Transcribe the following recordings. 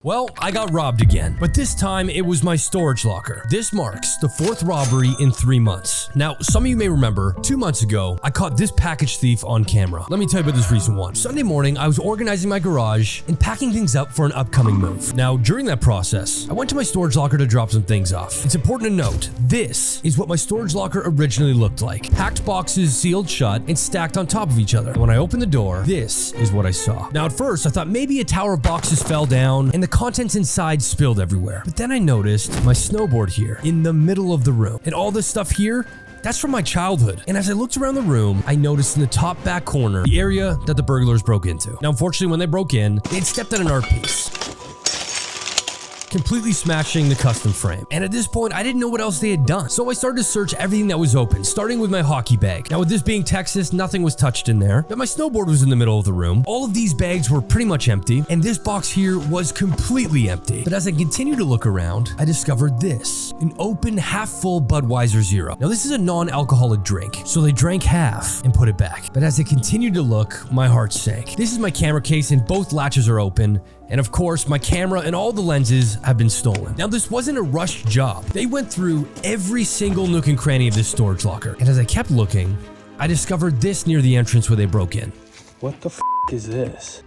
Well, I got robbed again, but this time it was my storage locker. This marks the 4th robbery in 3 months. Now, some of you may remember, 2 months ago, I caught this package thief on camera. Let me tell you about this recent one. Sunday morning, I was organizing my garage and packing things up for an upcoming move. Now, during that process, I went to my storage locker to drop some things off. It's important to note, this is what my storage locker originally looked like. Packed boxes sealed shut and stacked on top of each other. And when I opened the door, this is what I saw. Now, at first, I thought maybe a tower of boxes fell down and the contents inside spilled everywhere. But then I noticed my snowboard here in the middle of the room. And all this stuff here, that's from my childhood. And as I looked around the room, I noticed in the top back corner, the area that the burglars broke into. Now, unfortunately, when they broke in, they'd stepped on an art piece, completely smashing the custom frame. And at this point, I didn't know what else they had done. So I started to search everything that was open, starting with my hockey bag. Now, with this being Texas, nothing was touched in there, but my snowboard was in the middle of the room. All of these bags were pretty much empty, and this box here was completely empty. But as I continued to look around, I discovered this, an open, half-full Budweiser Zero. Now, this is a non-alcoholic drink, so they drank half and put it back. But as I continued to look, my heart sank. This is my camera case, and both latches are open. And of course, my camera and all the lenses have been stolen. Now, this wasn't a rushed job. They went through every single nook and cranny of this storage locker. And as I kept looking, I discovered this near the entrance where they broke in. What the f is this?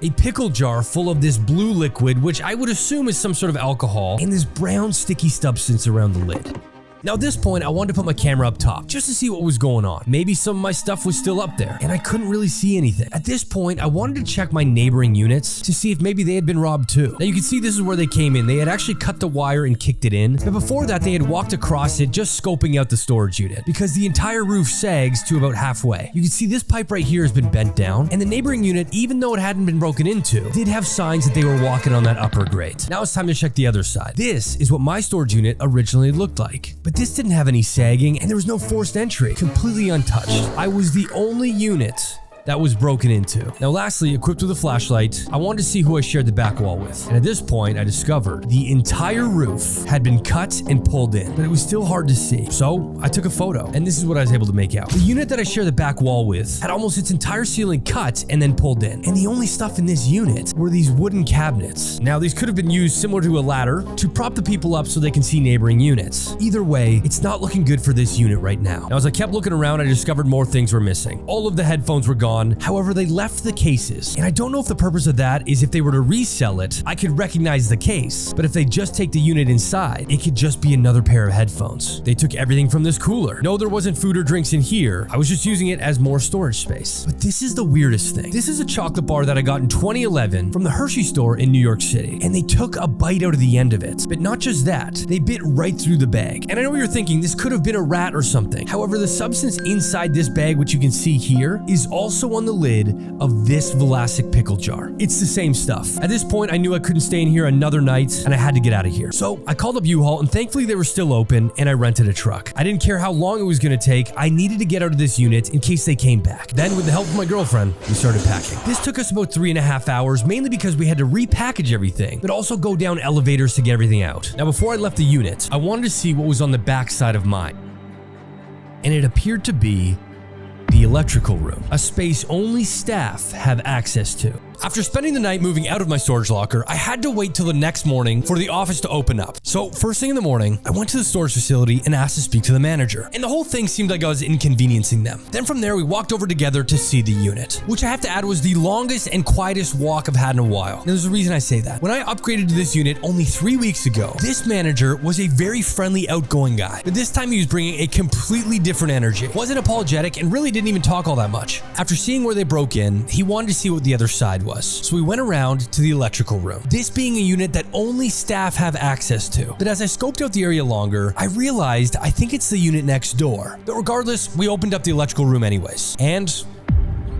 A pickle jar full of this blue liquid, which I would assume is some sort of alcohol, and this brown sticky substance around the lid. Now at this point, I wanted to put my camera up top just to see what was going on. Maybe some of my stuff was still up there and I couldn't really see anything. At this point, I wanted to check my neighboring units to see if maybe they had been robbed too. Now you can see this is where they came in. They had actually cut the wire and kicked it in. But before that, they had walked across it just scoping out the storage unit because the entire roof sags to about halfway. You can see this pipe right here has been bent down, and the neighboring unit, even though it hadn't been broken into, did have signs that they were walking on that upper grate. Now it's time to check the other side. This is what my storage unit originally looked like. But this didn't have any sagging and there was no forced entry, completely untouched. I was the only unit that was broken into. Now lastly, equipped with a flashlight, I wanted to see who I shared the back wall with. And at this point, I discovered the entire roof had been cut and pulled in, but it was still hard to see. So I took a photo, and this is what I was able to make out. The unit that I shared the back wall with had almost its entire ceiling cut and then pulled in. And the only stuff in this unit were these wooden cabinets. Now these could have been used similar to a ladder to prop the people up so they can see neighboring units. Either way, it's not looking good for this unit right now. Now as I kept looking around, I discovered more things were missing. All of the headphones were gone. However, they left the cases, and I don't know if the purpose of that is if they were to resell it, I could recognize the case, but if they just take the unit inside, it could just be another pair of headphones. They took everything from this cooler. No, there wasn't food or drinks in here. I was just using it as more storage space. But this is the weirdest thing. This is a chocolate bar that I got in 2011 from the Hershey store in New York City, and they took a bite out of the end of it. But not just that, they bit right through the bag. And I know you're thinking this could have been a rat or something. However, the substance inside this bag, which you can see here, is also on the lid of this Vlasic pickle jar. It's the same stuff. At this point, I knew I couldn't stay in here another night and I had to get out of here. So I called up U-Haul and thankfully they were still open and I rented a truck. I didn't care how long it was going to take. I needed to get out of this unit in case they came back. Then with the help of my girlfriend, we started packing. This took us about 3.5 hours, mainly because we had to repackage everything, but also go down elevators to get everything out. Now before I left the unit, I wanted to see what was on the back side of mine. And it appeared to be the electrical room, a space only staff have access to. After spending the night moving out of my storage locker, I had to wait till the next morning for the office to open up. So first thing in the morning, I went to the storage facility and asked to speak to the manager. And the whole thing seemed like I was inconveniencing them. Then from there, we walked over together to see the unit, which I have to add was the longest and quietest walk I've had in a while. Now, there's a reason I say that. When I upgraded to this unit only 3 weeks ago, this manager was a very friendly, outgoing guy. But this time he was bringing a completely different energy. Wasn't apologetic and really didn't even talk all that much. After seeing where they broke in, he wanted to see what the other side was. So we went around to the electrical room, this being a unit that only staff have access to. But as I scoped out the area longer, I realized I think it's the unit next door. But regardless, we opened up the electrical room anyways. And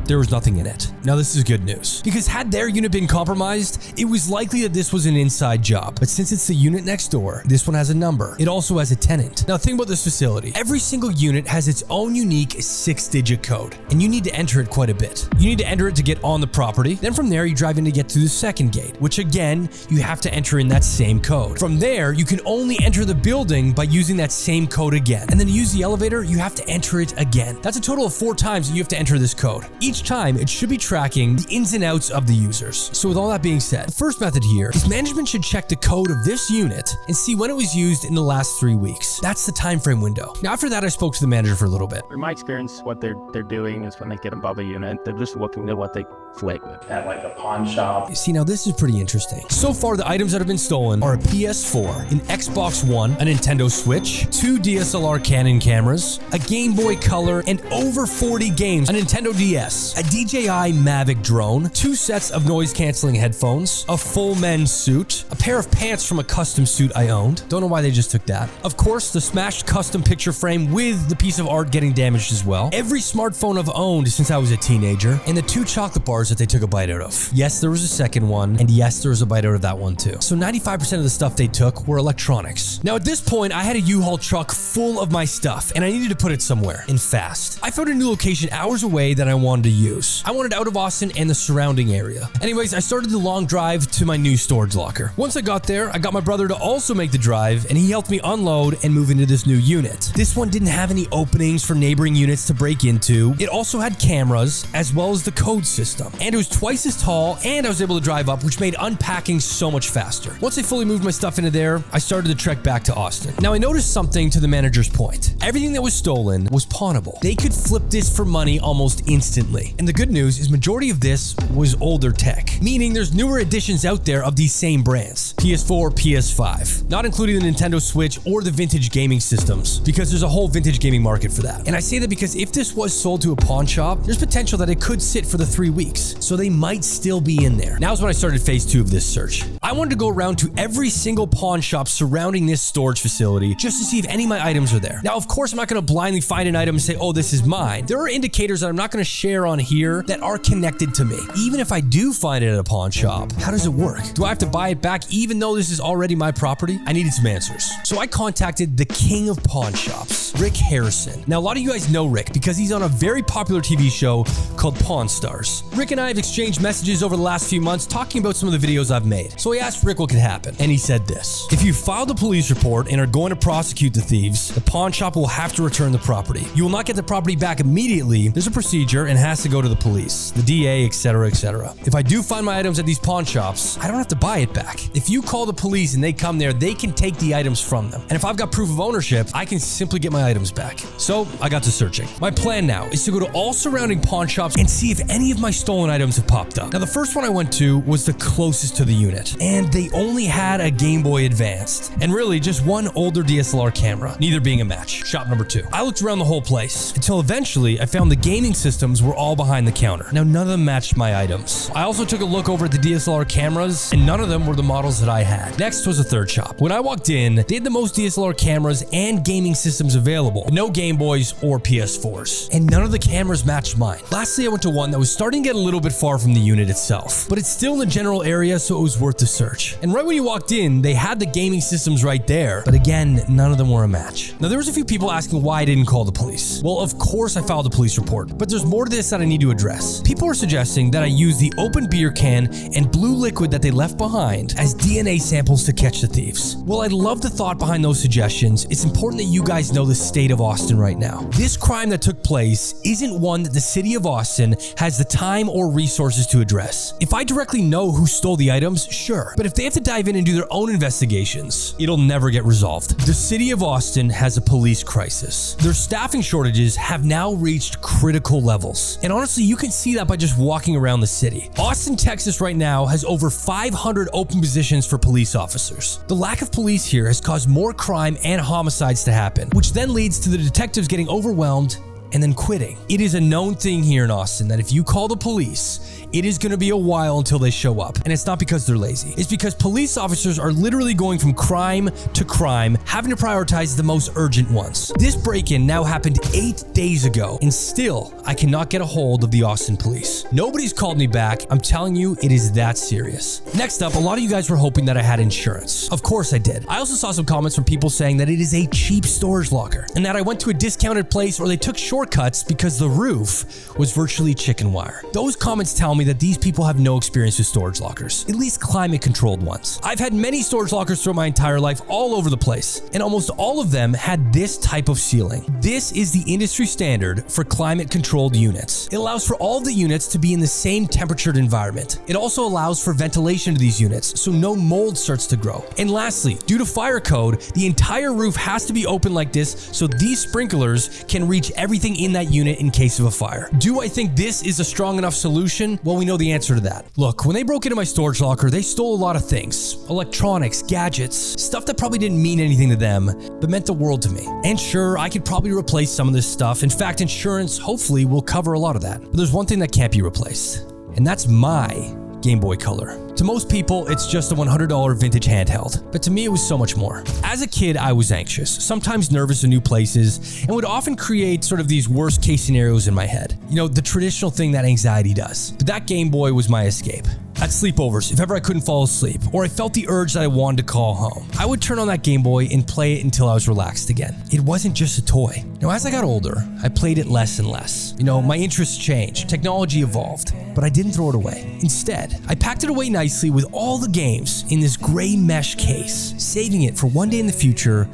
there was nothing in it. Now this is good news, because had their unit been compromised, it was likely that this was an inside job. But since it's the unit next door, this one has a number. It also has a tenant. Now think about this facility. Every single unit has its own unique 6-digit code, and you need to enter it quite a bit. You need to enter it to get on the property. Then from there, you drive in to get to the second gate, which again, you have to enter in that same code. From there, you can only enter the building by using that same code again. And then to use the elevator, you have to enter it again. That's a total of 4 times that you have to enter this code. Each each time it should be tracking the ins and outs of the users. So with all that being said, the first method here is management should check the code of this unit and see when it was used in the last 3 weeks. That's the time frame window. Now after that, I spoke to the manager for a little bit. In my experience, what they're doing is when they get above a unit, they're just looking at what they flake At like a pawn shop. See, now this is pretty interesting. So far, the items that have been stolen are a PS4, an Xbox One, a Nintendo Switch, 2 DSLR Canon cameras, a Game Boy Color, and over 40 games, a Nintendo DS, a DJI Mavic drone, 2 sets of noise-canceling headphones, a full men's suit, a pair of pants from a custom suit I owned. Don't know why they just took that. Of course, the smashed custom picture frame with the piece of art getting damaged as well. Every smartphone I've owned since I was a teenager, and the 2 chocolate bars that they took a bite out of. Yes, there was a second one, and yes, there was a bite out of that one too. So 95% of the stuff they took were electronics. Now at this point, I had a U-Haul truck full of my stuff, and I needed to put it somewhere, and fast. I found a new location hours away that I wanted to use. I wanted out of Austin and the surrounding area. Anyways, I started the long drive to my new storage locker. Once I got there, I got my brother to also make the drive, and he helped me unload and move into this new unit. This one didn't have any openings for neighboring units to break into. It also had cameras, as well as the code system. And it was twice as tall, and I was able to drive up, which made unpacking so much faster. Once I fully moved my stuff into there, I started the trek back to Austin. Now, I noticed something to the manager's point. Everything that was stolen was pawnable. They could flip this for money almost instantly. And the good news is majority of this was older tech, meaning there's newer editions out there of these same brands. PS4, PS5, not including the Nintendo Switch or the vintage gaming systems, because there's a whole vintage gaming market for that. And I say that because if this was sold to a pawn shop, there's potential that it could sit for the 3 weeks. So they might still be in there. Now's when I started phase 2 of this search. I wanted to go around to every single pawn shop surrounding this storage facility just to see if any of my items are there. Now, of course, I'm not going to blindly find an item and say, oh, this is mine. There are indicators that I'm not going to share on here that are connected to me. Even if I do find it at a pawn shop, how does it work? Do I have to buy it back even though this is already my property? I needed some answers. So I contacted the king of pawn shops, Rick Harrison. Now, a lot of you guys know Rick because he's on a very popular TV show called Pawn Stars. Rick and I have exchanged messages over the last few months talking about some of the videos I've made. So I asked Rick what could happen, and he said this. If you filed a police report and are going to prosecute the thieves, the pawn shop will have to return the property. You will not get the property back immediately. There's a procedure and has to go to the police, the DA, etc., etc. If I do find my items at these pawn shops, I don't have to buy it back. If you call the police and they come there, they can take the items from them. And if I've got proof of ownership, I can simply get my items back. So I got to searching. My plan now is to go to all surrounding pawn shops and see if any of my stolen items have popped up. Now, the first one I went to was the closest to the unit, and they only had a Game Boy Advanced, and really just one older DSLR camera, neither being a match. Shop number 2. I looked around the whole place until eventually I found the gaming systems were all behind the counter. Now, none of them matched my items. I also took a look over at the DSLR cameras, and none of them were the models that I had. Next was a third shop. When I walked in, they had the most DSLR cameras and gaming systems available, but no Game Boys or PS4s, and none of the cameras matched mine. Lastly, I went to one that was starting to get a little bit far from the unit itself, but it's still in the general area, so it was worth the search. And right when you walked in, they had the gaming systems right there, but again, none of them were a match. Now, there was a few people asking why I didn't call the police. Well, of course I filed a police report, but there's more to this that I need to address. People are suggesting that I use the open beer can and blue liquid that they left behind as DNA samples to catch the thieves. Well, I love the thought behind those suggestions. It's important that you guys know the state of Austin right now. This crime that took place isn't one that the city of Austin has the time or resources to address. If I directly know who stole the items, sure. But if they have to dive in and do their own investigations, it'll never get resolved. The city of Austin has a police crisis. Their staffing shortages have now reached critical levels. And honestly, you can see that by just walking around the city. Austin, Texas right now has over 500 open positions for police officers. The lack of police here has caused more crime and homicides to happen, which then leads to the detectives getting overwhelmed and then quitting. It is a known thing here in Austin that if you call the police, it is going to be a while until they show up. And it's not because they're lazy. It's because police officers are literally going from crime to crime, having to prioritize the most urgent ones. This break-in now happened 8 days ago, and still, I cannot get a hold of the Austin police. Nobody's called me back. I'm telling you, it is that serious. Next up, a lot of you guys were hoping that I had insurance. Of course I did. I also saw some comments from people saying that it is a cheap storage locker, and that I went to a discounted place or they took shortcuts because the roof was virtually chicken wire. Those comments tell me that these people have no experience with storage lockers, at least climate controlled ones. I've had many storage lockers throughout my entire life all over the place, and almost all of them had this type of ceiling. This is the industry standard for climate controlled units. It allows for all the units to be in the same temperatured environment. It also allows for ventilation to these units, so no mold starts to grow. And lastly, due to fire code, the entire roof has to be open like this so these sprinklers can reach everything in that unit in case of a fire. Do I think this is a strong enough solution? Well, we know the answer to that. Look, when they broke into my storage locker, they stole a lot of things. Electronics, gadgets, stuff that probably didn't mean anything to them, but meant the world to me. And sure, I could probably replace some of this stuff. In fact, insurance hopefully will cover a lot of that. But there's one thing that can't be replaced, and that's my Game Boy Color. To most people, it's just a $100 vintage handheld, but to me it was so much more. As a kid, I was anxious, sometimes nervous in new places, and would often create sort of these worst case scenarios in my head. You know, the traditional thing that anxiety does. But that Game Boy was my escape. At sleepovers, if ever I couldn't fall asleep, or I felt the urge that I wanted to call home, I would turn on that Game Boy and play it until I was relaxed again. It wasn't just a toy. Now, as I got older, I played it less and less. You know, my interests changed, technology evolved, but I didn't throw it away. Instead, I packed it away nicely with all the games in this gray mesh case, saving it for one day in the future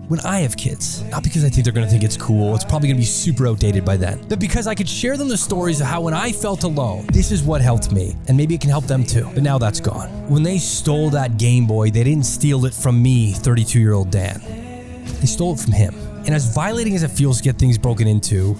when I have kids. Not because I think they're gonna think it's cool, it's probably gonna be super outdated by then, but because I could share them the stories of how when I felt alone, this is what helped me, and maybe it can help them too. But now that's gone. When they stole that Game Boy, they didn't steal it from me, 32-year-old Dan. They stole it from him. And as violating as it feels to get things broken into,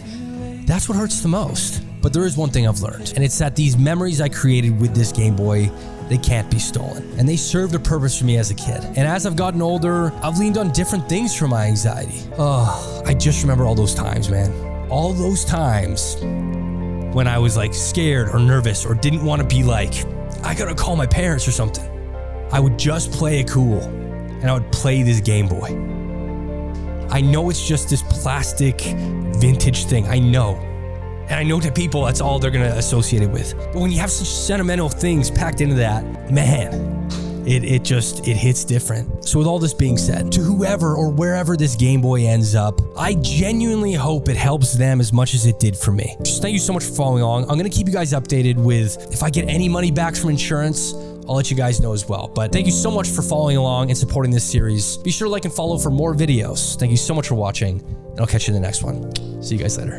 that's what hurts the most. But there is one thing I've learned, and it's that these memories I created with this Game Boy, they can't be stolen. And they served a purpose for me as a kid. And as I've gotten older, I've leaned on different things for my anxiety. I just remember all those times, man. All those times when I was like scared or nervous or didn't want to be like, I gotta call my parents or something. I would just play it cool, and I would play this Game Boy. I know it's just this plastic vintage thing, I know. And I know to people that's all they're gonna associate it with. But when you have such sentimental things packed into that, man, it hits different. So with all this being said, to whoever or wherever this Game Boy ends up, I genuinely hope it helps them as much as it did for me. Just thank you so much for following along. I'm gonna keep you guys updated with if I get any money back from insurance, I'll let you guys know as well. But thank you so much for following along and supporting this series. Be sure to like and follow for more videos. Thank you so much for watching, and I'll catch you in the next one. See you guys later.